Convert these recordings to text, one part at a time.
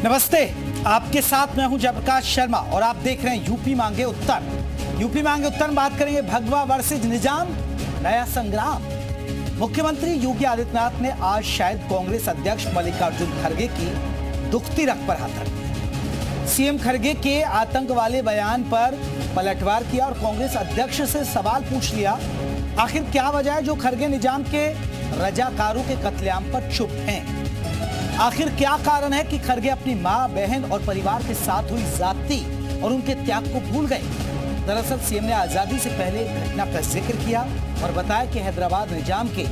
नमस्ते, आपके साथ मैं हूं जयप्रकाश शर्मा और आप देख रहे हैं यूपी मांगे उत्तर। यूपी मांगे उत्तर में बात करेंगे भगवा वर्सेज निजाम, नया संग्राम। मुख्यमंत्री योगी आदित्यनाथ ने आज शायद कांग्रेस अध्यक्ष मल्लिकार्जुन खड़गे की दुखती रख पर हाथ रख दिया। सीएम खड़गे के आतंक वाले बयान पर पलटवार किया और कांग्रेस अध्यक्ष से सवाल पूछ लिया, आखिर क्या वजह है जो खड़गे निजाम के रजाकारों के कत्लेआम पर चुप हैं? आखिर क्या कारण है कि खड़गे अपनी मां, बहन और परिवार के साथ हुई जाति और उनके त्याग को भूल गए? दरअसल सीएम ने आजादी से पहले एक घटना का जिक्र किया और बताया कि हैदराबाद निजाम के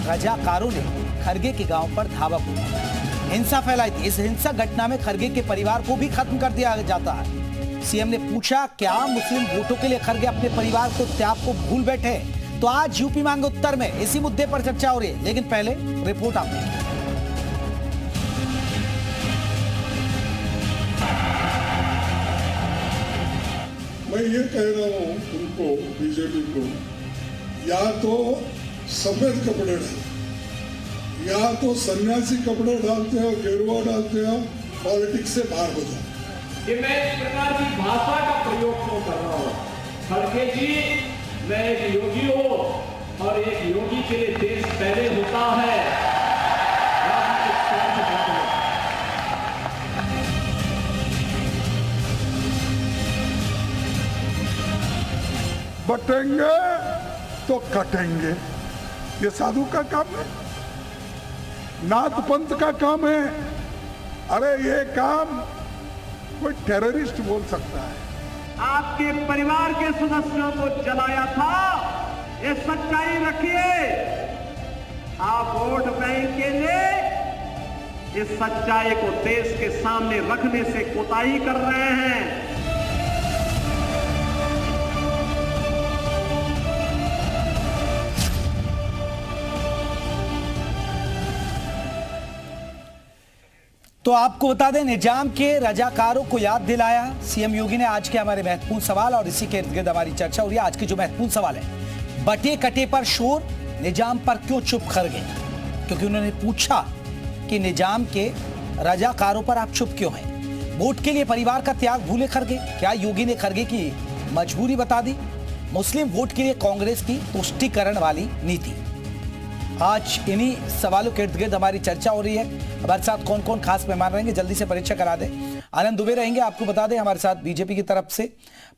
रजाकारों ने खड़गे के गांव पर धावा बोला, हिंसा फैलाई थी। इस हिंसक घटना में खड़गे के परिवार को भी खत्म कर दिया जाता है। सीएम ने पूछा, क्या मुस्लिम वोटों के लिए खड़गे अपने परिवार को, त्याग को भूल बैठे? तो आज यूपी मांगे उत्तर में इसी मुद्दे पर चर्चा हो रही है, लेकिन पहले रिपोर्ट आप देखिए। मैं ये कह रहा हूँ उनको, बीजेपी को, या तो सफेद कपड़े डालो, या तो सन्यासी कपड़े डालते हो, गेरुआ डालते हो, पॉलिटिक्स से बाहर हो जाओ। ये मैं इस प्रकार की भाषा का प्रयोग क्यों कर रहा हूँ? खड़गे जी, मैं एक योगी हूँ और एक योगी के लिए देश पहले होता है। बटेंगे तो कटेंगे, ये साधु का काम है, नाथ पंथ का काम है। अरे ये काम कोई टेररिस्ट बोल सकता है? आपके परिवार के सदस्यों को जलाया था, ये सच्चाई रखिए। आप वोट बैंक के लिए इस सच्चाई को देश के सामने रखने से कोताही कर रहे हैं। तो आपको बता दें, निजाम के रजाकारों को याद दिलाया सीएम योगी ने। आज के हमारे महत्वपूर्ण सवाल और इसी के इर्द गिर्द हमारी चर्चा हो रही है। आज के जो महत्वपूर्ण सवाल है, बटे कटे पर शोर, निजाम पर क्यों चुप खड़गे? क्योंकि उन्होंने पूछा कि निजाम के रजाकारों पर आप चुप क्यों हैं? वोट के लिए परिवार का त्याग भूले खड़गे? क्या योगी ने खड़गे की मजबूरी बता दी? मुस्लिम वोट के लिए कांग्रेस की तुष्टीकरण वाली नीति। आज इन्हीं सवालों के इर्द गिर्द हमारी चर्चा हो रही है। हमारे साथ कौन कौन खास मेहमान रहेंगे, जल्दी से परिचय करा दें। आनंद दुबे रहेंगे, आपको बता दें, हमारे साथ बीजेपी की तरफ से।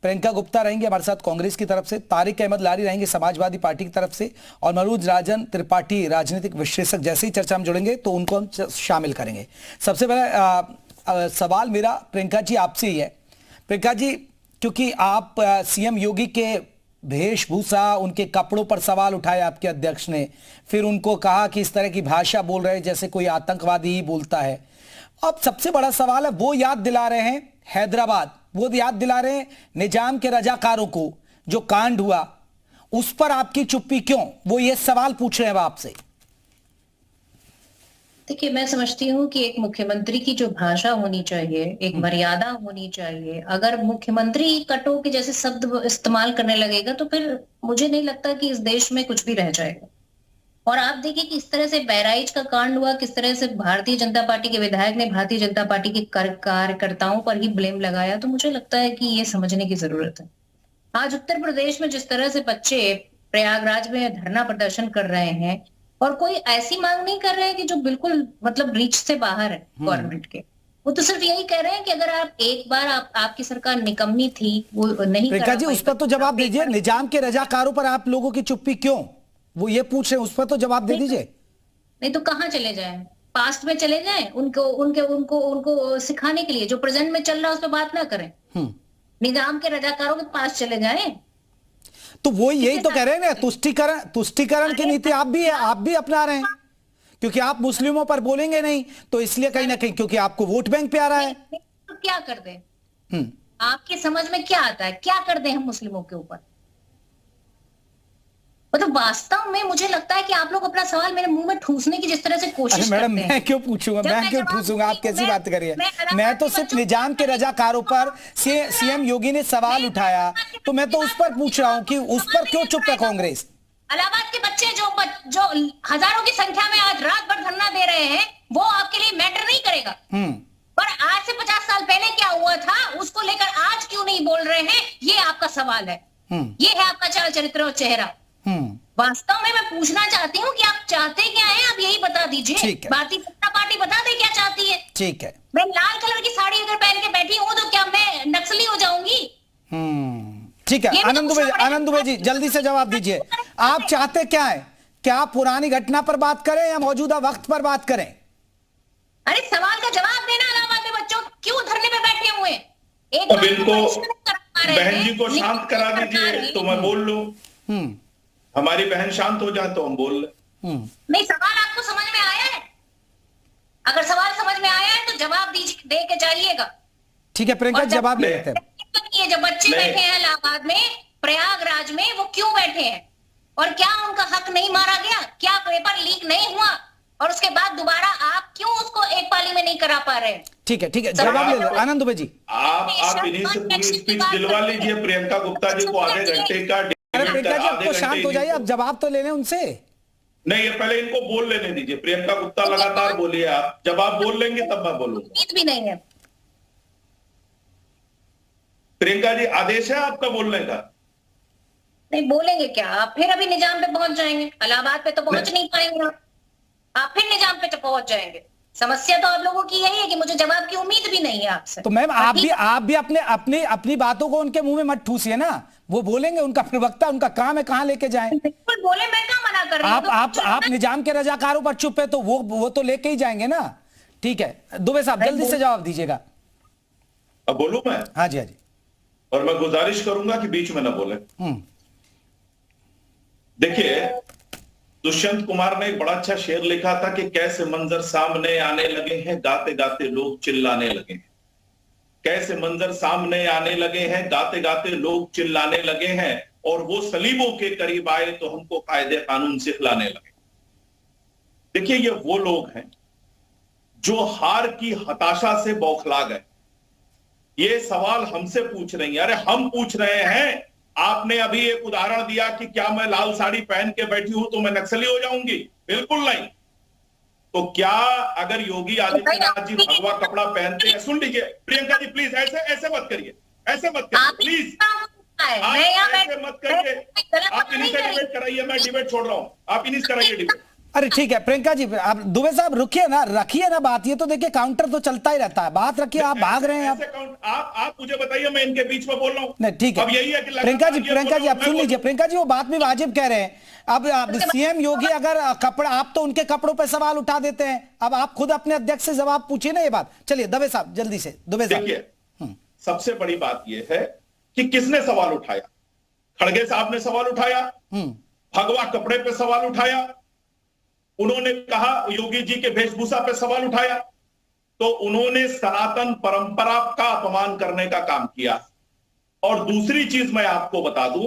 प्रियंका गुप्ता रहेंगे हमारे साथ कांग्रेस की तरफ से। तारिक अहमद लारी रहेंगे समाजवादी पार्टी की तरफ से। और मनोज राजन त्रिपाठी राजनीतिक विश्लेषक, जैसे ही चर्चा में जुड़ेंगे तो उनको हम शामिल करेंगे। सबसे पहला सवाल मेरा प्रियंका जी आपसे ही है। प्रियंका जी, क्योंकि आप सीएम योगी के वेशभूषा, उनके कपड़ों पर सवाल उठाए आपके अध्यक्ष ने, फिर उनको कहा कि इस तरह की भाषा बोल रहे हैं जैसे कोई आतंकवादी ही बोलता है। अब सबसे बड़ा सवाल है, वो याद दिला रहे हैं हैदराबाद, वो याद दिला रहे हैं निजाम के रजाकारों को जो कांड हुआ, उस पर आपकी चुप्पी क्यों? वो ये सवाल पूछ रहे हैं आपसे। देखिए, मैं समझती हूँ कि एक मुख्यमंत्री की जो भाषा होनी चाहिए, एक मर्यादा होनी चाहिए। अगर मुख्यमंत्री कटो के जैसे शब्द इस्तेमाल करने लगेगा तो फिर मुझे नहीं लगता कि इस देश में कुछ भी रह जाएगा। और आप देखिए कि इस तरह से बहराइच का कांड हुआ, किस तरह से भारतीय जनता पार्टी के विधायक ने भारतीय जनता पार्टी के कार्यकर्ताओं पर ही ब्लेम लगाया, तो मुझे लगता है कि ये समझने की जरूरत है। आज उत्तर प्रदेश में जिस तरह से बच्चे प्रयागराज में धरना प्रदर्शन कर रहे हैं और कोई ऐसी मांग नहीं कर रहे हैं कि जो बिल्कुल मतलब रीच से बाहर है गवर्नमेंट के, वो तो सिर्फ यही कह रहे हैं कि अगर आप एक बार आपकी सरकार निकम्मी थी, वो नहीं प्रियंका जी, उस पर तो जवाब दीजिए। निजाम के रजाकारों पर आप लोगों की चुप्पी क्यों, वो ये पूछ रहे हैं, उस पर तो जवाब दे दीजिए। नहीं तो कहाँ चले जाएं? पास्ट में चले जाएं, उनको सिखाने के लिए। जो प्रेजेंट में चल रहा है उस पर बात ना करें, निजाम के रजाकारों के पास चले जाएं। तो वो यही तो कह रहे हैं ना, तुष्टीकरण की नीति आप भी अपना रहे हैं, क्योंकि आप मुस्लिमों पर बोलेंगे नहीं, तो इसलिए कहीं ना कहीं क्योंकि आपको वोट बैंक पे आ रहा है। तो क्या कर दें? आपके समझ में क्या आता है? क्या कर दें हम मुस्लिमों के ऊपर? मतलब वास्तव में मुझे लगता है कि आप लोग अपना सवाल मेरे मुंह में ठूसने की जिस तरह से कोशिश करते हैं। मैडम, मैं क्यों पूछूंगा, मैं क्यों ठूसूंगा? आप कैसी बात करिए? मैं तो सिर्फ निजाम के रजाकारों पर सीएम योगी ने सवाल उठाया, तो मैं तो उस पर पूछ रहा हूँ कि उस पर क्यों चुप है कांग्रेस? इलाहाबाद के बच्चे जो हजारों की संख्या में आज रात भर धरना दे रहे हैं, वो आपके लिए मैटर नहीं करेगा। पर आज से 50 साल पहले क्या हुआ था उसको लेकर आज क्यों नहीं बोल रहे हैं, ये आपका सवाल है। ये है आपका चाल चरित्र और चेहरा। वास्तव में मैं पूछना चाहती हूँ कि आप चाहते क्या हैं, आप यही बता दीजिए। भारतीय जनता पार्टी बता दे क्या चाहती है। ठीक है, मैं लाल कलर की साड़ी अगर पहन के बैठी हूँ तो क्या मैं नक्सली हो जाऊंगी? ठीक है, आनंद दुबे जी जल्दी से जवाब दीजिए। आप चाहते क्या है? क्या पुरानी घटना पर बात करें या मौजूदा वक्त पर बात करें? अरे सवाल का जवाब देना। इलाहाबाद में बच्चों क्यों धरने पे बैठे हुए? अब इनको बहन जी को शांत करा दीजिए तो मैं बोल लूं। हमारी बहन शांत हो जाए तो हम बोल ले। नहीं, सवाल आपको समझ में आया है? अगर सवाल समझ में आया है तो जवाब दे के जाइएगा। ठीक है प्रियंका, जवाब ले लेते हैं। ये जो बच्चे बैठे हैं इलाहाबाद में, प्रयागराज में, वो क्यों बैठे हैं और क्या उनका हक नहीं मारा गया? क्या पेपर लीक नहीं हुआ और उसके बाद दोबारा आप क्यों उसको एक पाली में नहीं करा पा रहे? ठीक है, जवाब ले लो आनंद दुबे जी। आप इन्हीं से पूरी स्पीच दिलवा लीजिए प्रियंका गुप्ता जी को आधे घंटे का। प्रियंका जी आप तो शांत हो जाइए, अब जवाब तो ले लें उनसे। नहीं, ये पहले इनको बोल लेने दीजिए। प्रियंका गुप्ता लगातार बोलिए, आप जब आप बोल लेंगे तब मैं बोलूंगा। भी नहीं है प्रियंका जी, आदेश है आपका बोलने का? नहीं बोलेंगे क्या आप? फिर अभी निजाम पे पहुंच जाएंगे, इलाहाबाद पे तो पहुंच नहीं पाएंगे आप फिर निजाम पे तो पहुंच जाएंगे। समस्या तो आप लोगों की यही है कि मुझे जवाब की उम्मीद भी नहीं है आपसे। तो मैम आप भी अपनी बातों को उनके मुंह में मत ठूसिए ना, वो बोलेंगे, उनका प्रवक्ता, उनका काम है, कहां लेके जाएं। बिल्कुल बोले, मैं क्या मना कर रही हूं? आप निजाम के रजाकारों पर चुप है तो वो तो लेके ही जाएंगे ना। ठीक है दुबे साहब जल्दी से जवाब दीजिएगा। अब बोलूं मैं? हाँ जी, हाँ जी। और मैं गुजारिश करूंगा कि बीच में ना बोले। देखिए, दुष्यंत कुमार ने एक बड़ा अच्छा शेर लिखा था कि कैसे मंजर सामने आने लगे हैं, गाते गाते लोग चिल्लाने लगे हैं। कैसे मंजर सामने आने लगे हैं, गाते गाते लोग चिल्लाने लगे हैं, और वो सलीबों के करीब आए तो हमको कायदे कानून सिखलाने लगे। देखिए, ये वो लोग हैं जो हार की हताशा से बौखला गए। ये सवाल हमसे पूछ रही है। अरे हम पूछ रहे हैं। आपने अभी एक उदाहरण दिया कि क्या मैं लाल साड़ी पहन के बैठी हूं तो मैं नक्सली हो जाऊंगी? बिल्कुल नहीं। तो क्या अगर योगी आदित्यनाथ जी भगवा कपड़ा पहनते हैं? सुन लीजिए प्रियंका जी, प्लीज ऐसे मत करिए, ऐसे मत करिए प्लीज, आप ऐसे मत करिए। आप इन्हीं से डिबेट कराइए, मैं डिबेट छोड़ रहा हूं, आप इन्हीं से कराइए डिबेट। अरे ठीक है प्रियंका जी, आप दुबे साहब रुकिए ना बात। ये तो देखिए काउंटर तो चलता ही रहता है, बात रखिए। आप भाग रहे हैं। आप मुझे बताइए, मैं इनके बीच में बोल रहा हूं। नहीं ठीक है, अब यही है कि प्रियंका जी आप सुन लीजिए। प्रियंका जी वो बात भी वाजिब कह रहे हैं। अब सीएम योगी अगर कपड़ा, आप तो उनके कपड़ों पर सवाल उठा देते हैं। अब आप खुद अपने अध्यक्ष से जवाब पूछिए ना ये बात। चलिए दुबे साहब जल्दी से। दुबे साहब देखिए, सबसे बड़ी बात यह है कि किसने सवाल उठाया? खड़गे साहब ने सवाल उठाया, भगवा कपड़े पे सवाल उठाया, उन्होंने कहा योगी जी के वेशभूषा पे सवाल उठाया, तो उन्होंने सनातन परंपरा का अपमान करने का काम किया। और दूसरी चीज मैं आपको बता दूं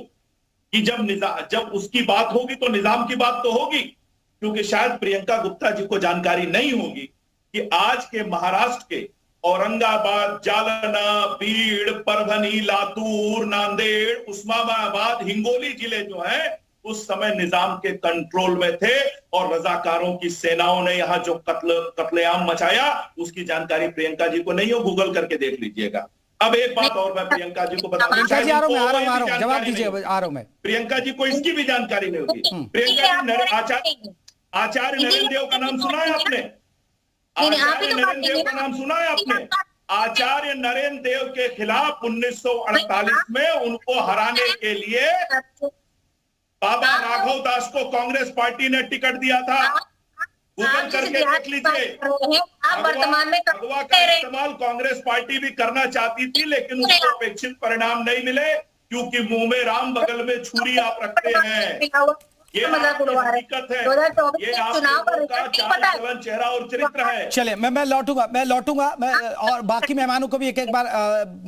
कि जब उसकी बात होगी तो निजाम की बात तो होगी, क्योंकि शायद प्रियंका गुप्ता जी को जानकारी नहीं होगी कि आज के महाराष्ट्र के औरंगाबाद, जालना, बीड़, परभनी, लातूर, नांदेड़, उस्मानाबाद, हिंगोली जिले जो हैं उस समय निजाम के कंट्रोल में थे, और रजाकारों की सेनाओं ने यहां जो कत्लेआम मचाया उसकी जानकारी प्रियंका जी को नहीं हो, गूगल करके देख लीजिएगा। अब एक बात और मैं प्रियंका जी को बता दूं, जवाब दीजिए। आ रहा हूं मैं। प्रियंका जी को इसकी भी जानकारी नहीं होगी। प्रियंका जी, आचार्य नरेंद्र देव का नाम सुना है आपने? आचार्य नरेंद्र देव का नाम सुना है आपने? आचार्य नरेंद्र देव के खिलाफ 1948 में उनको हराने के लिए बाबा राघव दास को कांग्रेस पार्टी ने टिकट दिया था। गूगल करके देख लीजिए। भगवा का इस्तेमाल कांग्रेस पार्टी भी करना चाहती थी, लेकिन उसको अपेक्षित परिणाम नहीं मिले, क्योंकि मुंह में राम बगल में छुरी आप रखते हैं। ये हकीकत है, ये आपका चेहरा और चरित्र है। चलिए मैं लौटूंगा और बाकी मेहमानों को भी एक बार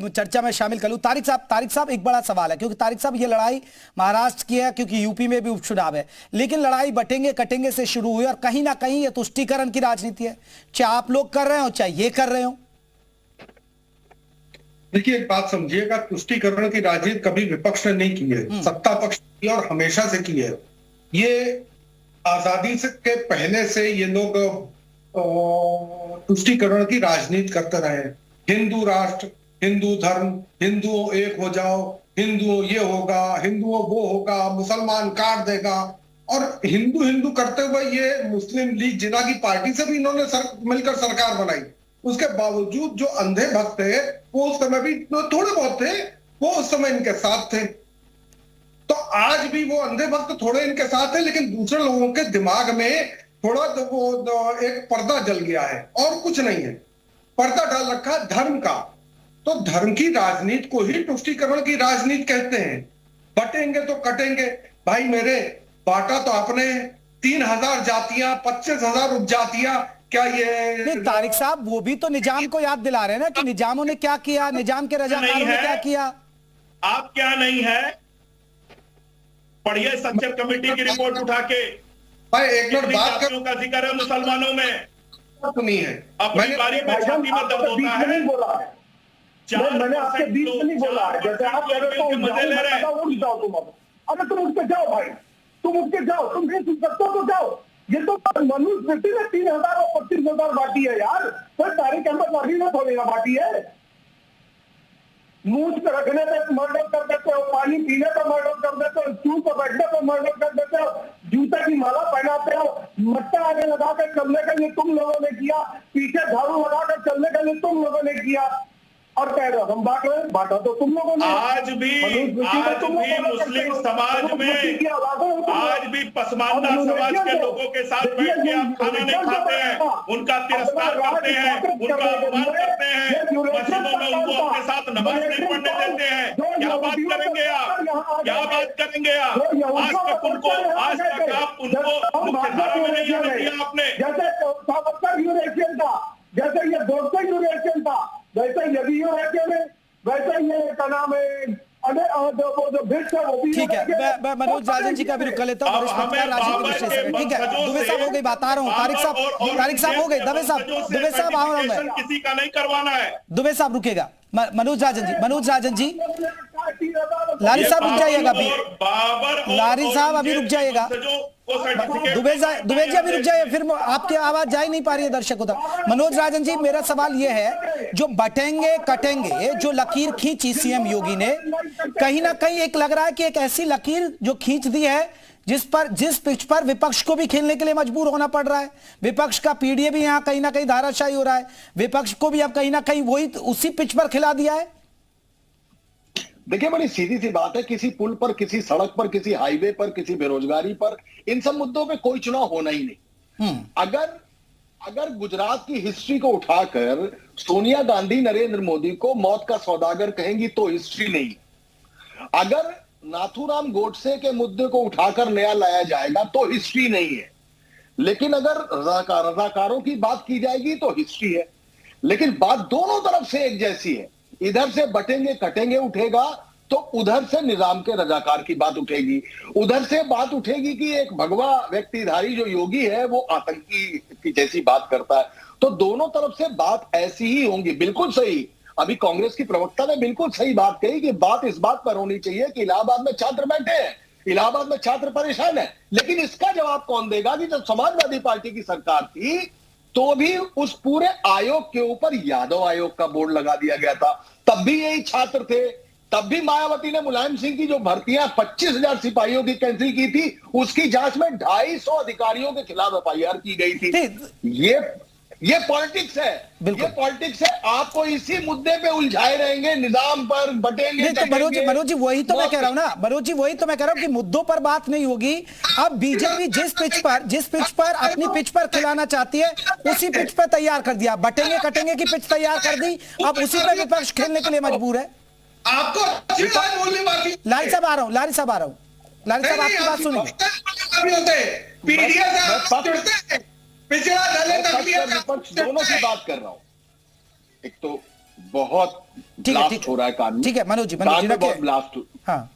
चर्चा में शामिल कर लूं। तारिक साहब एक बड़ा सवाल है, क्योंकि तारिक साहब ये लड़ाई महाराष्ट्र की है, क्योंकि यूपी में भी उपचुनाव है, लेकिन लड़ाई बटेंगे कटेंगे से शुरू हुई और कहीं ना कहीं ये तुष्टीकरण की राजनीति है, चाहे आप लोग कर रहे हो चाहे ये कर रहे हो। देखिए, एक बात समझिएगा, तुष्टीकरण की राजनीति कभी विपक्ष ने नहीं की है, सत्ता पक्ष की और हमेशा से की है। ये आजादी से के पहले से ये लोग तुष्टीकरण की राजनीति करते रहे। हिंदू राष्ट्र, हिंदू धर्म, हिंदुओं एक हो जाओ, हिंदुओं ये होगा, हिंदुओं वो होगा, मुसलमान काट देगा, और हिंदू हिंदू करते हुए ये मुस्लिम लीग जिन्ना की पार्टी से भी इन्होंने मिलकर सरकार बनाई। उसके बावजूद जो अंधे भक्त थे वो उस समय भी थोड़े बहुत थे, वो उस समय इनके साथ थे। तो आज भी वो अंधे भक्त थोड़े इनके साथ है, लेकिन दूसरे लोगों के दिमाग में थोड़ा वो एक पर्दा जल गया है और कुछ नहीं है। पर्दा डाल रखा धर्म का। तो धर्म की राजनीति को ही तुष्टीकरण की राजनीति कहते हैं। बटेंगे तो कटेंगे। भाई मेरे, बांटा तो आपने 3000 जातियां, 25,000 उपजातियां। क्या ये नहीं तारिक साहब, वो भी तो निजाम को याद दिला रहे हैं ना कि निजामों ने क्या किया, निजाम के रजाकारों ने क्या किया। आप क्या नहीं है, पढ़िए सच्चर कमेटी की रिपोर्ट उठा के। भाई एक मिनट बात कर, का जिक्र है मुसलमानों में नहीं है। अपनी बारी में छाती में दर्द होता है। मैंने आपके बीच में नहीं बोला है। जैसे आप कह रहे हो मजे ले रहे हैं। उठ जाओ तुम। अरे तुम उठ के जाओ भाई, तुम उठ के जाओ। तुम नहीं सुन सकते तो जाओ। ये तो मनुष्य व्यक्ति ने 3,000 और 25,000 बांटी है यार। तो तारिक अहमद वाली ने थोड़ी ना बांटी है। मूछ पे रखने पे मर्डर कर देते हो, पानी पीने पे मर्डर कर देते हो, स्टूल पर बैठने पे मर्डर कर देते हो, जूते की माला पहनाते हो, मट्टा आगे लगाकर चलने के लिए तुम लोगों ने किया, पीछे झाड़ू लगाकर चलने के लिए तुम लोगों ने किया, और कह रहे हो हम बांट रहे हैं। बांटा तो तुम लोगों ने। आज भी मुस्लिम समाज में, आज भी पसमानदा समाज के लोगों के साथ बैठ के आप खाना नहीं खाते हैं, उनका तिरस्कार करते हैं, उनका अपमान करते हैं, मस्जिदों में उनको अपने साथ नमाज नहीं पढ़ने देते हैं। क्या बात करेंगे आप, क्या बात करेंगे आप? आज तक आप उनको मुख्यधारा में नहीं आने दिया आपने। जैसे सावरकर यूरेशियन था, जैसे ये गोडसे यूरेशियन था, वैसे यदि वैसे ये क्या नाम है, जो भिक्ष है वो भी। ठीक है, मैं मनोज राजन जी का भी रुक कर लेता हूँ। ठीक है, दुबे साहब हो गई बात, आ रहा हूँ। तारिक साहब हो गए। दुबे साहब आ रहा हूँ मैं। किसी का नहीं करवाना है। दुबे साहब रुकेगा। मनोज राजन जी लारी साहब रुक जाइएगा अभी। लारी साहब अभी रुक जाइएगा। दुबे जी अभी रुक जाइए, फिर आपकी आवाज जा ही नहीं पा रही है दर्शकों तक। मनोज राजन जी, मेरा सवाल यह है, जो बटेंगे कटेंगे जो लकीर खींची सीएम योगी ने, कहीं ना कहीं एक लग रहा है कि एक ऐसी लकीर जो खींच दी है जिस पिच पर विपक्ष को भी खेलने के लिए मजबूर होना पड़ रहा है। विपक्ष का पीडीए भी यहां कहीं ना कहीं धाराशायी हो रहा है। विपक्ष को भी अब कहीं ना कहीं वही उसी पिच पर खिला दिया है। देखिए, बड़ी सीधी सी बात है, किसी पुल पर, किसी सड़क पर, किसी हाईवे पर, किसी बेरोजगारी पर, इन सब मुद्दों पे कोई चुनाव होना ही नहीं। अगर गुजरात की हिस्ट्री को उठाकर सोनिया गांधी नरेंद्र मोदी को मौत का सौदागर कहेंगी तो हिस्ट्री नहीं। अगर नाथूराम गोडसे के मुद्दे को उठाकर नया लाया जाएगा तो हिस्ट्री नहीं है। लेकिन अगर रजाकारों की बात की जाएगी तो हिस्ट्री है। लेकिन बात दोनों तरफ से एक जैसी है। इधर से बटेंगे कटेंगे उठेगा तो उधर से निजाम के रजाकार की बात उठेगी। उधर से बात उठेगी कि एक भगवा व्यक्तिधारी जो योगी है वो आतंकी की जैसी बात करता है। तो दोनों तरफ से बात ऐसी ही होंगी। बिल्कुल सही, अभी कांग्रेस की प्रवक्ता ने बिल्कुल सही बात कही कि बात इस बात पर होनी चाहिए कि इलाहाबाद में छात्र बैठे हैं, इलाहाबाद में छात्र परेशान है। लेकिन इसका जवाब कौन देगा कि जब समाजवादी पार्टी की सरकार थी तो भी उस पूरे आयोग के ऊपर यादव आयोग का बोर्ड लगा दिया गया था, तब भी यही छात्र थे। तब भी मायावती ने मुलायम सिंह की जो भर्तियां 25,000 सिपाहियों की कैंसिल की थी, उसकी जांच में 250 अधिकारियों के खिलाफ एफआईआर की गई थी। ये पॉलिटिक्स है, ये पॉलिटिक्स है। आपको इसी मुद्दे पे उलझाए रहेंगे, निजाम पर बटेंगे। तो मनोज जी वही तो मैं कह रहा हूं ना, मनोज जी वही तो मैं कह रहा हूं कि मुद्दों पर बात नहीं होगी। अब बीजेपी जिस पिच पर अपनी पिच पर खिलाना चाहती है उसी पिच पर तैयार कर दिया। बटेंगे कटेंगे की पिच तैयार कर दी, अब उसी पे विपक्ष खेलने के लिए मजबूर है। आपको बोलने बाकी। लारी साहब आ रहा हूं, लारी साहब आपकी बात सुनिए। विपक्ष दोनों की बात कर रहा हूं। एक तो बहुत ब्लास्ट हो रहा है कान में। ठीक है मनोज जी बहुत ब्लास्ट। हाँ,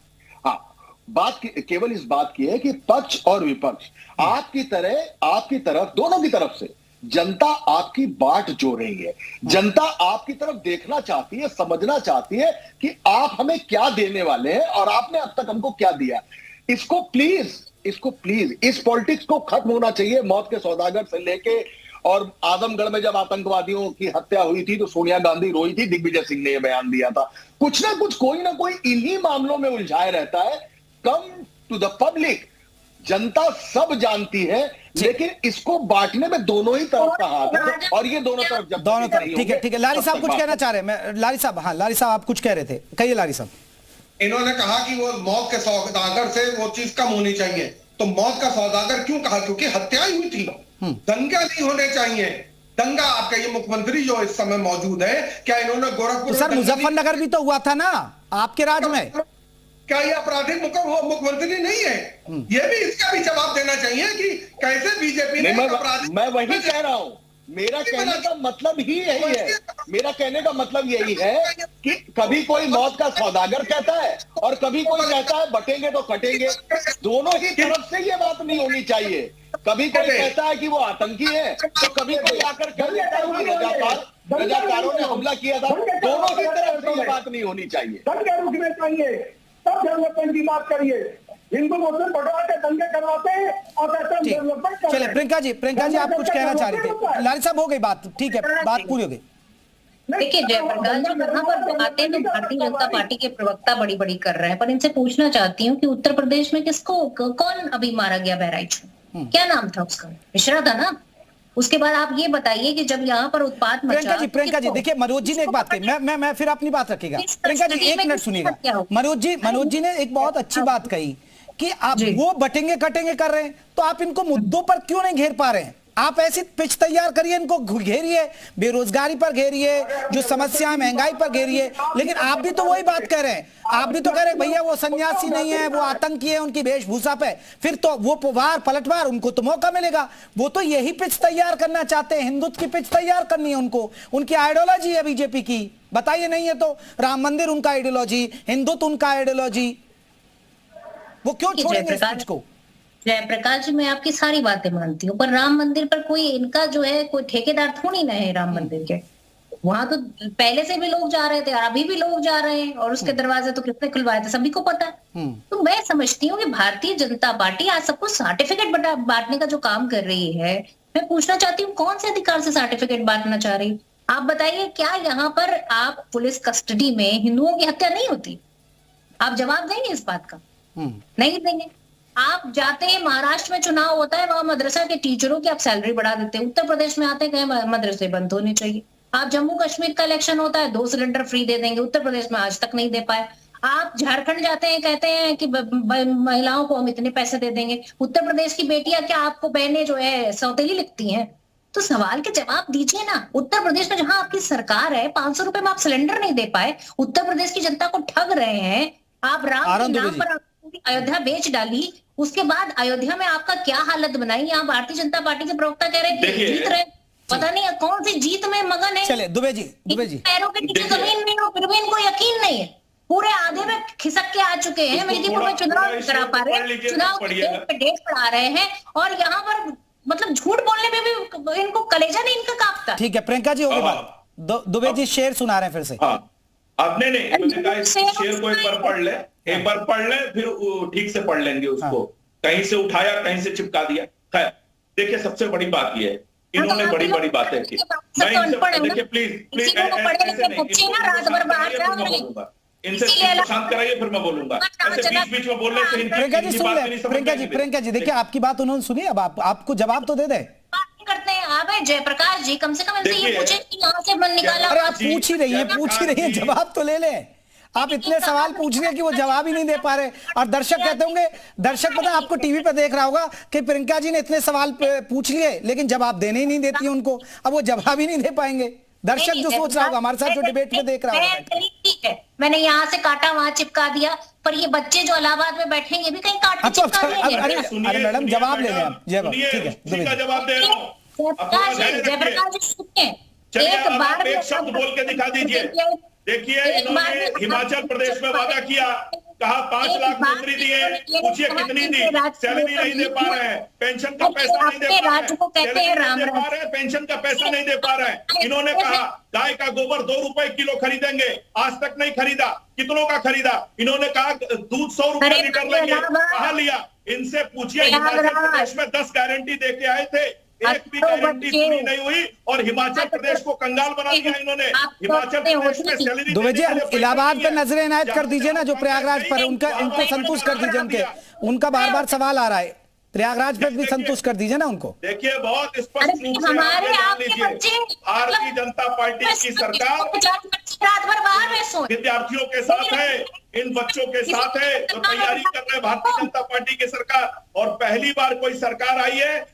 बात केवल इस बात की है कि पक्ष और विपक्ष आपकी तरफ, दोनों की तरफ से जनता आपकी बाट जो रही है। जनता आपकी तरफ देखना चाहती है, समझना चाहती है कि आप हमें क्या देने वाले हैं और आपने अब तक हमको क्या दिया। इसको प्लीज इस पॉलिटिक्स को खत्म होना चाहिए। मौत के सौदागर से लेके और आजमगढ़ में जब आतंकवादियों की हत्या हुई थी तो सोनिया गांधी रोई थी, दिग्विजय सिंह ने यह बयान दिया था। कुछ ना कुछ कोई ना कोई इन्हीं मामलों में उलझाए रहता है। कम टू द पब्लिक, जनता सब जानती है, लेकिन इसको बांटने में दोनों ही तरफ का हाथ है, और ये दोनों तरफ जब दोनों तरफ। ठीक है, ठीक है। लारी साहब कुछ कहना चाह रहे हैं। लारी साहब, हाँ लारी साहब आप कुछ कह रहे थे, कहिए लारी साहब। इन्होंने कहा कि वो मौत के सौदागर से वो चीज कम होनी चाहिए। तो मौत का सौदागर क्यों कहा? क्योंकि हत्याएं हुई थी, दंगा नहीं होने चाहिए। दंगा, आपका ये मुख्यमंत्री जो इस समय मौजूद है, क्या इन्होंने गोरखपुर तो सर मुजफ्फरनगर भी तो हुआ था ना आपके राज में? क्या ये आपराधिक मुख्यमंत्री नहीं है? ये भी, इसका भी जवाब देना चाहिए कि कैसे बीजेपी ने अपराधिक। मैं वही कह रहा हूं, मेरा कहने का मतलब ही यही है। मेरा कहने का मतलब यही है कि कभी कोई मौत का सौदागर कहता है और कभी कोई कहता है बटेंगे तो कटेंगे। दोनों ही तरफ से ये बात नहीं होनी चाहिए। कभी कोई कहता है कि वो आतंकी है तो कभी कोई आकर कह देता है कि रजाकारों ने हमला किया था। दोनों ही तरफ से ये बात नहीं होनी चाहिए। रुकने चाहिए, तब डेवलपमेंट की बात करिए। हिंदू मुस्लिम पटवा के दंगे करवाते हैं और डेवलपमेंट। चलिए प्रियंका जी आप कुछ कहना चाह रहे थे। लारी साहब हो गई बात, ठीक है, बात पूरी हो गई। देखिए जयप्रकाश जी यहाँ पर आते हैं तो भारतीय जनता पार्टी के प्रवक्ता बड़ी बड़ी कर रहे हैं, पर इनसे पूछना चाहती हूँ कि उत्तर प्रदेश में किसको, कौन अभी मारा गया बहराइच में? क्या नाम था उसका? मिश्रा था ना? उसके बाद आप ये बताइए कि जब यहाँ पर उत्पात मचा। प्रियंका जी देखिए, मनोज जी ने एक बात कही, मैं फिर अपनी बात रखिएगा। प्रियंका जी एक मिनट सुनिएगा। मनोज जी ने एक बहुत अच्छी बात कही कि आप वो बटेंगे कटेंगे कर रहे हैं, तो आप इनको मुद्दों पर क्यों नहीं घेर पा रहे हैं? आप ऐसी पिच तैयार करिए, इनको घेरिए, बेरोजगारी पर घेरिए, जो समस्या है महंगाई पर घेरिए। लेकिन आप भी तो वही बात कह रहे हैं, आप भी तो कह रहे हैं भैया वो सन्यासी नहीं है, वो आतंकी है, उनकी वेशभूषा पे फिर तो वो वार पलटवार, उनको तो मौका मिलेगा। वो तो यही पिच तैयार करना चाहते हैं, हिंदुत्व की पिच तैयार करनी है उनको। उनकी आइडियोलॉजी है बीजेपी की, बताइए नहीं है तो राम मंदिर उनका आइडियोलॉजी, हिंदुत्व उनका आइडियोलॉजी, वो क्यों छोड़ेंगे इस पिच को? जयप्रकाश जी मैं आपकी सारी बातें मानती हूँ, पर राम मंदिर पर कोई इनका जो है कोई ठेकेदार थोड़ी ना है राम मंदिर के। वहां तो पहले से भी लोग जा रहे थे और अभी भी लोग जा रहे हैं, और उसके दरवाजे तो कितने खुलवाए थे सभी को पता है। तो मैं समझती हूँ कि भारतीय जनता पार्टी आज सबको सर्टिफिकेट बांटने का जो काम कर रही है, मैं पूछना चाहती हूँ कौन से अधिकार से सर्टिफिकेट बांटना चाह रही? आप बताइए, क्या यहाँ पर आप पुलिस कस्टडी में हिंदुओं की हत्या नहीं होती? आप जवाब देंगे इस बात का? नहीं देंगे। आप जाते हैं महाराष्ट्र में चुनाव होता है, वहां मदरसा के टीचरों की आप सैलरी बढ़ा देते हैं। उत्तर प्रदेश में आते हैं कहीं मदरसे बंद होने चाहिए। आप जम्मू कश्मीर का इलेक्शन होता है 2 सिलेंडर फ्री दे देंगे, उत्तर प्रदेश में आज तक नहीं दे पाए। आप झारखंड जाते हैं, कहते हैं कि महिलाओं को हम इतने पैसे दे देंगे। उत्तर प्रदेश की बेटियां क्या आपको बहनें जो है सौतेली लिखती हैं? तो सवाल के जवाब दीजिए ना। उत्तर प्रदेश में जहां आपकी सरकार है, 500 रुपए में आप सिलेंडर नहीं दे पाए, उत्तर प्रदेश की जनता को ठग रहे हैं आप। राम के नाम पर अयोध्या बेच डाली, उसके बाद अयोध्या में आपका क्या हालत बनाई? यहाँ भारतीय जनता पार्टी के प्रवक्ता कह रहे हैं कि जीत रहे, पता नहीं कौन सी जीत में मगन है। चले दुबे जी पैरों के नीचे जमीन में हो, फिर भी इनको यकीन नहीं है। पूरे आधे में खिसक के आ चुके हैं, मेदिनीपुर में चुनाव नहीं करा पा रहे, चुनाव पे डेट पढ़ा रहे हैं, और यहाँ पर मतलब झूठ बोलने में भी इनको कलेजा नहीं इनका कांपता। ठीक है प्रियंका जी, होगी बात। दुबे जी शेर सुना रहे हैं फिर से। अब नहीं, शेर को एक बार पढ़ ले, फिर ठीक से पढ़ लेंगे उसको। कहीं से उठाया, कहीं से चिपका दिया। खैर देखिए, सबसे बड़ी बात यह है, इन्होंने बड़ी बड़ी बातें की। देखिए प्लीज इनसे शांत कराइए, फिर मैं बोलूंगा। ऐसे बीच बीच में बोलने से प्रियंका जी देखिए, आपकी बात उन्होंने सुनी, अब आपको जवाब तो दे दे। करते हैं आप जयप्रकाश जी, कम से कम इनसे ये पूछे कि यहाँ से मन निकाला। अरे आप पूछ ही रही हैं, जवाब तो ले ले। आप इतने सवाल पूछ रहे हैं कि वो जवाब ही नहीं दे पा रहे, और दर्शक कहते होंगे, दर्शक पता आपको टीवी पे देख रहा होगा कि प्रियंका जी ने इतने सवाल पूछ लिए लेकिन जवाब देने ही नहीं देती है उनको, अब वो जवाब ही नहीं दे पाएंगे। दर्शक जो सोच रहा होगा, हमारे साथ जो डिबेट में देख रहा होगा, ठीक है मैंने यहाँ से काटा वहां चिपका दिया, पर ये बच्चे जो इलाहाबाद में बैठेंगे भी कहीं काट के चिपका देंगे। अरे मैडम जवाब ले लें आप, ठीक है जवाब दे रहा हूँ। जयप्रकाश जी सुनिए, एक बार एक शब्द बोल के दिखा दीजिए। देखिए, इन्होंने हिमाचल प्रदेश में वादा किया, कहा 5 लाख नौकरी दिए, पूछिए कितनी दी? सैलरी नहीं दे पा रहे हैं, पेंशन का पैसा नहीं दे पा रहे हैं, पेंशन का पैसा नहीं दे पा रहे हैं। इन्होंने कहा गाय का गोबर 2 रुपए किलो खरीदेंगे, आज तक नहीं खरीदा। कितनों का खरीदा? इन्होंने कहा दूध 100 रुपए लीटर लेंगे, कहा लिया? इनसे पूछिए, हिमाचल प्रदेश में 10 गारंटी दे के आए थे, एक भी गारंटी पूरी नहीं हुई और हिमाचल प्रदेश को कंगाल बना दिया इन्होंने। हिमाचल प्रदेश में सैलरी दुबे जी इलाहाबाद पर नजर इनायत कर दीजिए ना, जो प्रयागराज पर इनको संतुष्ट कर दीजिए, उनका बार बार सवाल आ रहा है, प्रयागराज पर भी संतुष्ट कर दीजिए ना उनको। देखिए बहुत स्पष्ट रूप से भारतीय जनता पार्टी की सरकार विद्यार्थियों के साथ है, इन बच्चों के साथ है जो तैयारी कर रहे हैं भारतीय जनता पार्टी की सरकार। और पहली बार कोई सरकार आई है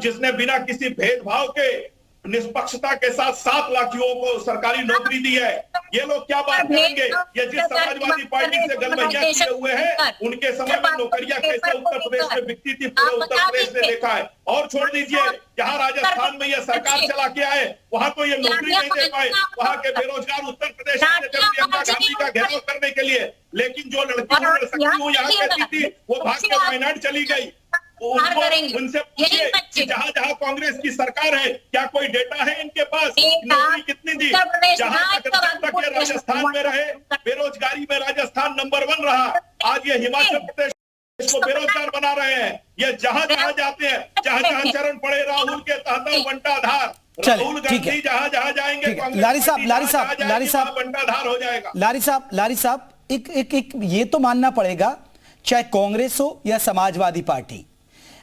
जिसने बिना किसी भेदभाव के निष्पक्षता के साथ 7 लाख युवाओं को सरकारी नौकरी दी है। ये लोग क्या बात करेंगे? ये जिस समाजवादी पार्टी से गलबैया किए हुए हैं उनके समय में नौकरियां कैसे उत्तर प्रदेश में बिकती थी, पूरे उत्तर प्रदेश ने देखा है। और छोड़ दीजिए, जहां राजस्थान में ये सरकार चला के आए वहां तो ये नौकरी नहीं दे पाए, वहां के बेरोजगार उत्तर प्रदेश में प्रियंका गांधी का घेराव करने के लिए। लेकिन जो लड़की उड़ सकती वो यहाँ कहती थी, वो भाग के वायनाड चली गई। उनसे पूछिए कि जहां जहां कांग्रेस की सरकार है क्या कोई डेटा है इनके पास, नौकरी कितनी दी? जहां तक ये राजस्थान में रहे, बेरोजगारी में राजस्थान नंबर 1 रहा। आज ये हिमाचल प्रदेश को बेरोजगार बना रहे हैं। ये जहां जहां जाते हैं, जहां जहां चरण पड़े राहुल के तांडव बंटाधार, राहुल गांधी जहां जहां जाएंगे लारी साहब बंटाधार हो जाएगा। लारी साहब एक ये तो मानना पड़ेगा, चाहे कांग्रेस हो या समाजवादी पार्टी,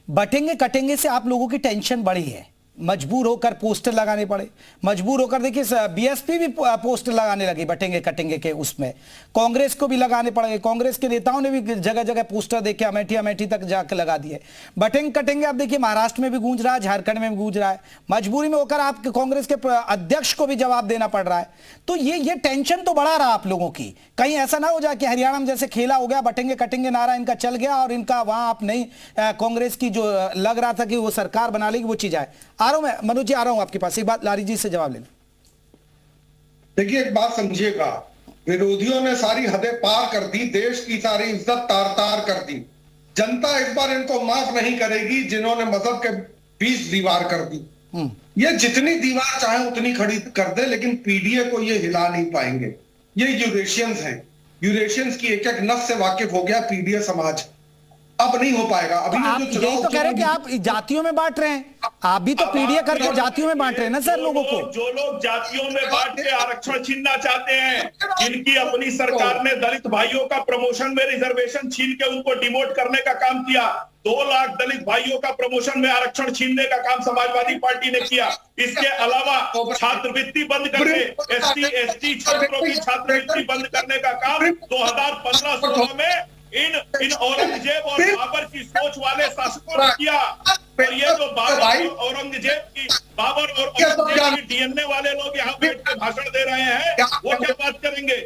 बटेंगे कटेंगे से आप लोगों की टेंशन बढ़ी है, मजबूर होकर पोस्टर लगाने पड़े, मजबूर होकर देखिए बीएसपी भी पोस्टर लगाने लगी बटेंगे कटेंगे के, उसमें कांग्रेस को भी लगाने पड़े, कांग्रेस के नेताओं ने भी जगह जगह पोस्टर देखे अमेठी अमेठी तक जाकर लगा दिए। बटेंगे कटेंगे आप देखिए महाराष्ट्र में भी गूंज रहा है, झारखंड में भी गूंज रहा है, मजबूरी में होकर आप कांग्रेस के अध्यक्ष को भी जवाब देना पड़ रहा है। तो ये टेंशन तो बढ़ा रहा आप लोगों की, कहीं ऐसा ना हो जाए कि हरियाणा में जैसे खेला हो गया, बटेंगे कटेंगे नारा इनका चल गया और इनका वहां आप नहीं कांग्रेस की जो लग रहा था कि वो सरकार बना लेगी वो चीज आए। आ रहा हूं मैं मनोज जी, आ रहा हूं आपके पास, एक बात लारी जी से जवाब लेना। देखिए एक बात समझिएगा, विरोधियों ने सारी हदें पार कर दी, देश की सारी इज्जत तार तार कर दी। जनता इस बार इनको माफ नहीं करेगी जिन्होंने मजहब के बीच दीवार कर दी। ये जितनी दीवार चाहे उतनी खड़ी कर दे, लेकिन पीडीए को ये हिला नहीं पाएंगे। ये यूरेशियंस हैं, यूरेशियंस की एक एक नस से वाकिफ हो गया पीडीए समाज, अब नहीं हो पाएगा। अभी आप यही तो कह रहे हैं कि आप जातियों में बांट रहे हैं, आप भी तो पीडीए करके जातियों में बांट रहे हैं ना सर लोगों को। जो लोग जातियों में बांट के आरक्षण छीनना चाहते हैं, जिनकी अपनी सरकार ने दलित भाइयों का प्रमोशन में रिजर्वेशन छीन के उनको डिमोट करने का काम किया, 2 लाख दलित भाइयों का प्रमोशन में आरक्षण छीनने का काम समाजवादी पार्टी ने किया। इसके अलावा छात्रवृत्ति बंद करके ST छात्रों की छात्रवृत्ति बंद करने का काम 2015-16 में इन औरंगजेब और बाबर की सोच वाले शासकों ने किया। और ये जो बाबर औरंगजेब की बाबर और औरंगजेब की डीएनए वाले लोग यहाँ बैठ के भाषण दे रहे हैं, वो क्या बात करेंगे?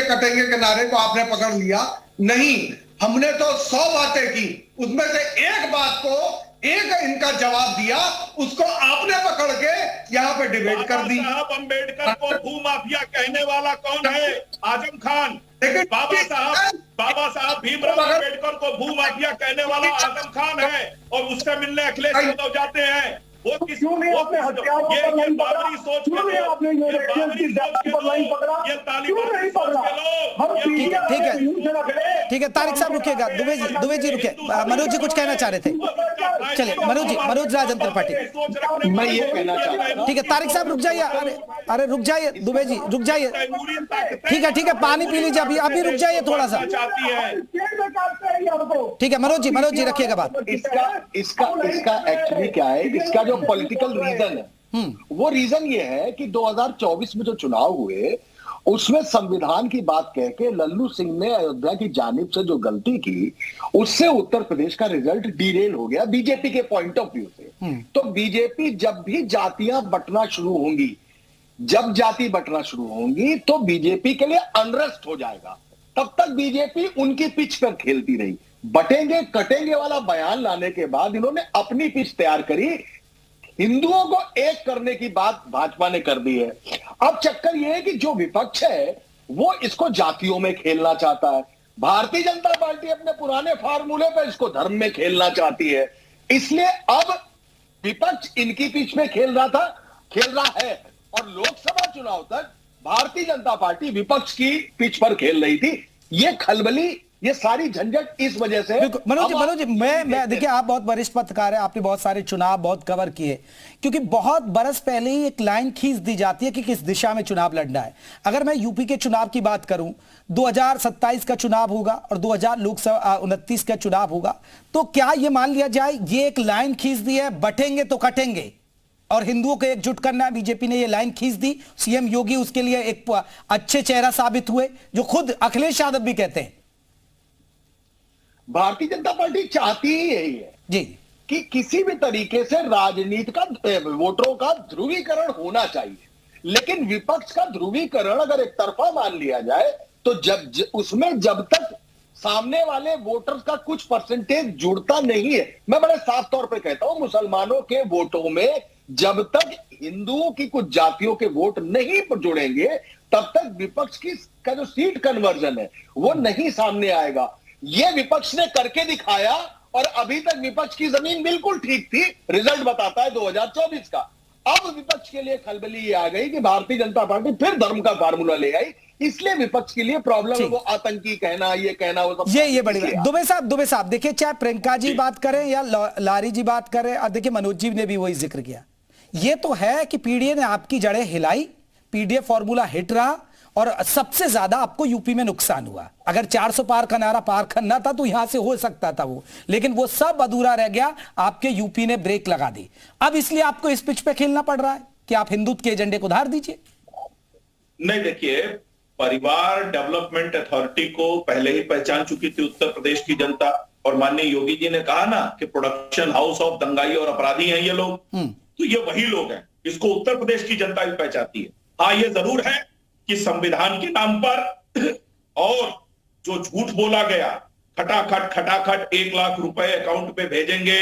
कटेंगे के नारे को आपने पकड़ लिया नहीं, हमने तो 100 बातें की, उसमें से एक बात को एक इनका जवाब दिया, उसको आपने पकड़ के यहाँ पे डिबेट कर दी। साहब अम्बेडकर को भूमाफिया कहने वाला कौन है? आजम खान। बाबा साहब भीमराव अम्बेडकर को भूमाफिया कहने वाला आजम खान है, और उससे मिलने अखिलेश यादव जाते हैं। वो किस ये बाबरी सोच के लोग, ये तालिबानी सोच के लोग। ठीक है तारिक साहब रुकिएगा, दुबे जी रुकिए, मनोज जी कुछ कहना चाह रहे थे, चलिए मनोज जी, मनोज राजतंत्र पार्टी। मैं ये कहना चाहता हूं, ठीक है तारिक साहब रुक जाइए, अरे रुक जाइए दुबे जी रुक जाइए, ठीक है पानी पी लीजिए, अभी रुक जाइए थोड़ा सा, ठीक है मनोज जी रखिएगा बात। इसका एक्चुअली क्या है, इसका जो पॉलिटिकल रीजन है वो रीजन ये है कि 2024 में जो चुनाव हुए उसमें संविधान की बात कह के लल्लू सिंह ने अयोध्या की जानिब से जो गलती की, उससे उत्तर प्रदेश का रिजल्ट डीरेल हो गया बीजेपी के पॉइंट ऑफ व्यू से। तो बीजेपी जब भी जातियां बंटना शुरू होंगी, जब जाति बंटना शुरू होंगी तो बीजेपी के लिए अनरेस्ट हो जाएगा। तब तक बीजेपी उनकी पिच पर खेलती रही। बटेंगे कटेंगे वाला बयान लाने के बाद इन्होंने अपनी पिच तैयार करी, हिंदुओं को एक करने की बात भाजपा ने कर दी है। अब चक्कर यह है कि जो विपक्ष है वो इसको जातियों में खेलना चाहता है, भारतीय जनता पार्टी अपने पुराने फार्मूले पर इसको धर्म में खेलना चाहती है। इसलिए अब विपक्ष इनकी पिच में खेल रहा है, और लोकसभा चुनाव तक भारतीय जनता पार्टी विपक्ष की पिच पर खेल रही थी। ये खलबली ये सारी झंझट इस वजह से। मनोज जी, मैं देखिए, आप बहुत वरिष्ठ पत्रकार हैं, आपने बहुत सारे चुनाव बहुत कवर किए, क्योंकि बहुत बरस पहले ही एक लाइन खींच दी जाती है कि किस दिशा में चुनाव लड़ना है। अगर मैं यूपी के चुनाव की बात करूं, 2027 का चुनाव होगा और 2029 का चुनाव होगा, तो क्या ये मान लिया जाए ये एक लाइन खींच दी है, बटेंगे तो कटेंगे, और हिंदुओं को एकजुट करना है? बीजेपी ने ये लाइन खींच दी, सीएम योगी उसके लिए एक अच्छे चेहरा साबित हुए, जो खुद अखिलेश यादव भी कहते हैं। भारतीय जनता पार्टी चाहती ही यही है जी कि किसी भी तरीके से राजनीति का, वोटरों का ध्रुवीकरण होना चाहिए, लेकिन विपक्ष का ध्रुवीकरण अगर एक तरफा मान लिया जाए तो उसमें जब तक सामने वाले वोटर्स का कुछ परसेंटेज जुड़ता नहीं है, मैं बड़े साफ तौर पे कहता हूं, मुसलमानों के वोटों में जब तक हिंदुओं की कुछ जातियों के वोट नहीं जुड़ेंगे, तब तक विपक्ष का जो सीट कन्वर्जन है वो नहीं सामने आएगा। ये विपक्ष ने करके दिखाया, और अभी तक विपक्ष की जमीन बिल्कुल ठीक थी, रिजल्ट बताता है 2024 का। अब विपक्ष के लिए खलबली ये आ गई कि भारतीय जनता पार्टी फिर धर्म का फार्मूला ले आई, इसलिए विपक्ष के लिए प्रॉब्लम है। वो आतंकी कहना, ये कहना, वो सब ये बड़ी बात। दुबे साहब देखिए, चाहे प्रियंका जी बात करें या लारी जी बात करें, और देखिए मनोज जी ने भी वही जिक्र किया, ये तो है कि पीडीए ने आपकी जड़ें हिलाई, पीडीए फॉर्मूला हिट रहा, और सबसे ज्यादा आपको यूपी में नुकसान हुआ। अगर 400 पार का नारा पार करना था तो यहां से हो सकता था वो, लेकिन वो सब अधूरा रह गया, आपके यूपी ने ब्रेक लगा दी। अब इसलिए आपको इस पिच पे खेलना पड़ रहा है कि आप हिंदुत्व के एजेंडे को धार दीजिए। नहीं, देखिए, परिवार डेवलपमेंट अथॉरिटी को पहले ही पहचान चुकी थी उत्तर प्रदेश की जनता, और माननीय योगी जी ने कहा ना कि प्रोडक्शन हाउस ऑफ दंगाई और अपराधी हैं ये लोग, तो ये वही लोग हैं, इसको उत्तर प्रदेश की जनता भी पहचानती है। हाँ, ये जरूर है कि संविधान के नाम पर और जो झूठ बोला गया, खटाखट 1 लाख रुपए अकाउंट पे भेजेंगे,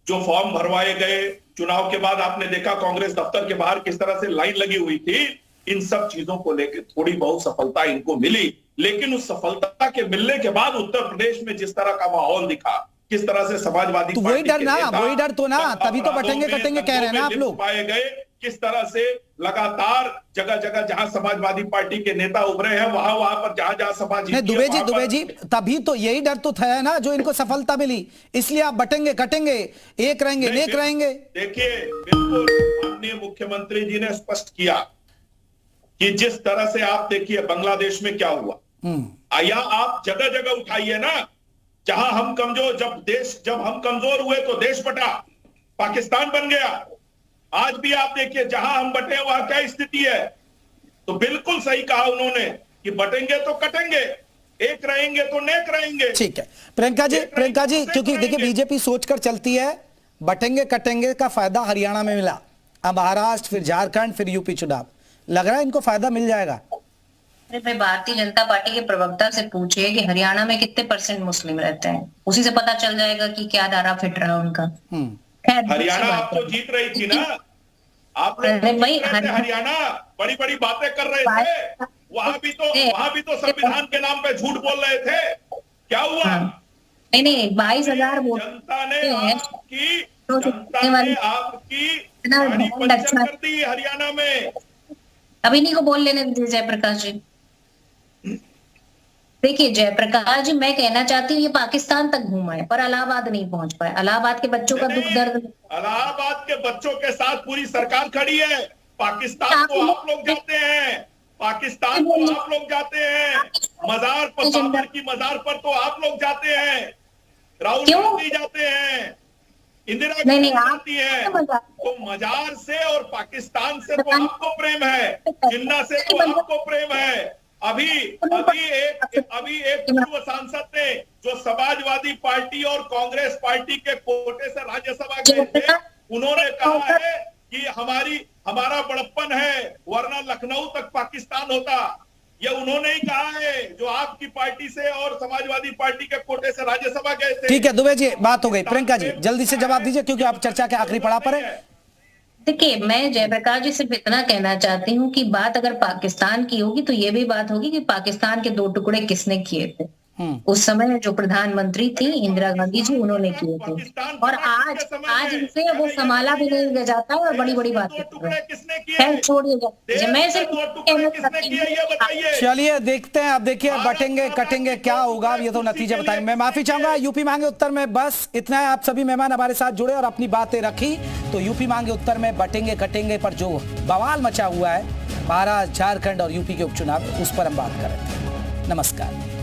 जो फॉर्म भरवाए गए, चुनाव के बाद आपने देखा कांग्रेस दफ्तर के बाहर किस तरह से लाइन लगी हुई थी, इन सब चीजों को लेकर थोड़ी बहुत सफलता इनको मिली, लेकिन उस सफलता के मिलने के बाद उत्तर प्रदेश में जिस तरह का माहौल दिखा, किस तरह से समाजवादी तो वही डर तो ना, तभी तो बटेंगे कटेंगे कह रहे हैं ना आप लोग। पाए गए, किस तरह से लगातार जगह जगह जहां समाजवादी पार्टी के नेता उभरे हैं, वहां पर जहां समाज। दुबे जी तभी तो यही डर तो था ना जो इनको सफलता मिली, इसलिए आप बटेंगे कटेंगे, एक रहेंगे नेक रहेंगे। देखिए, बिल्कुल माननीय मुख्यमंत्री जी ने स्पष्ट किया कि जिस तरह से आप देखिए बांग्लादेश में क्या हुआ, या आप जगह जगह उठाइए ना, जहां हम कमजोर, जब हम कमजोर हुए तो देश बटा, पाकिस्तान बन गया। आज भी आप देखिए जहां हम बटे वहां क्या स्थिति है। तो बिल्कुल सही कहा उन्होंने कि बटेंगे तो कटेंगे, एक रहेंगे तो नेक रहेंगे। ठीक है प्रियंका जी, क्योंकि देखिए बीजेपी सोचकर चलती है, बटेंगे कटेंगे का फायदा हरियाणा में मिला, अब महाराष्ट्र, फिर झारखंड, फिर यूपी चुनाव, लग रहा है इनको फायदा मिल जाएगा। भाई, भारतीय जनता पार्टी के प्रवक्ता से पूछिए कि हरियाणा में कितने % मुस्लिम रहते हैं, उसी से पता चल जाएगा कि क्या धारा फिट रहा है उनका। हरियाणा आप तो जीत रही थी ना, आप लोग हरियाणा बड़ी बड़ी बातें कर रहे थे, वहां भी तो संविधान के नाम पे झूठ बोल रहे थे, क्या हुआ? नहीं 22,000 वोट जनता ने आपकी गाड़ी पंचर कर दी हरियाणा में। अभी नहीं को बोल लेने दीजिए जयप्रकाश जी। देखिए जयप्रकाश जी, मैं कहना चाहती हूँ ये पाकिस्तान तक घूमा है पर इलाहाबाद नहीं पहुंच पाए। इलाहाबाद के बच्चों का दुख दर्द, इलाहाबाद के बच्चों के साथ पूरी सरकार खड़ी है। पाकिस्तान को आप लोग जाते हैं, पाकिस्तान को आप लोग जाते हैं, मजार पर, बाबर की मजार पर तो आप लोग जाते हैं, राहुल गांधी जाते हैं, इंदिरा गांधी जाती है। तो मजार से और पाकिस्तान से तो आपको प्रेम है, जिन्ना से तो आपको प्रेम है। अभी एक पूर्व सांसद ने जो समाजवादी पार्टी और कांग्रेस पार्टी के कोटे से राज्यसभा गए थे, उन्होंने कहा है कि हमारा बड़प्पन है, वरना लखनऊ तक पाकिस्तान होता। ये उन्होंने ही कहा है जो आपकी पार्टी से और समाजवादी पार्टी के कोटे से राज्यसभा गए थे। ठीक है दुबे जी, बात हो गई। प्रियंका जी जल्दी से जवाब दीजिए क्योंकि आप चर्चा के आखिरी पड़ाव पर है। देखिए, मैं जयप्रकाश जी सिर्फ इतना कहना चाहती हूँ कि बात अगर पाकिस्तान की होगी तो ये भी बात होगी कि पाकिस्तान के 2 टुकड़े किसने किए थे। उस समय जो प्रधानमंत्री थी इंदिरा गांधी जी, उन्होंने किए थे। और आज इनसे वो संभाला भी नहीं जाता और बड़ी बड़ी बातें कर रहे हैं। खैर छोड़िए, मैं सिर्फ चलिए देखते हैं। अब देखिए बटेंगे कटेंगे क्या होगा, ये तो नतीजे बताएंगे। मैं माफी चाहूंगा, यूपी मांगे उत्तर में बस इतना है। आप सभी मेहमान हमारे साथ जुड़े और अपनी बातें रखी, तो यूपी मांगे उत्तर में बटेंगे कटेंगे पर जो बवाल मचा हुआ है महाराष्ट्र, झारखंड और यूपी के उपचुनाव, उस पर हम बात कर रहे थे। नमस्कार।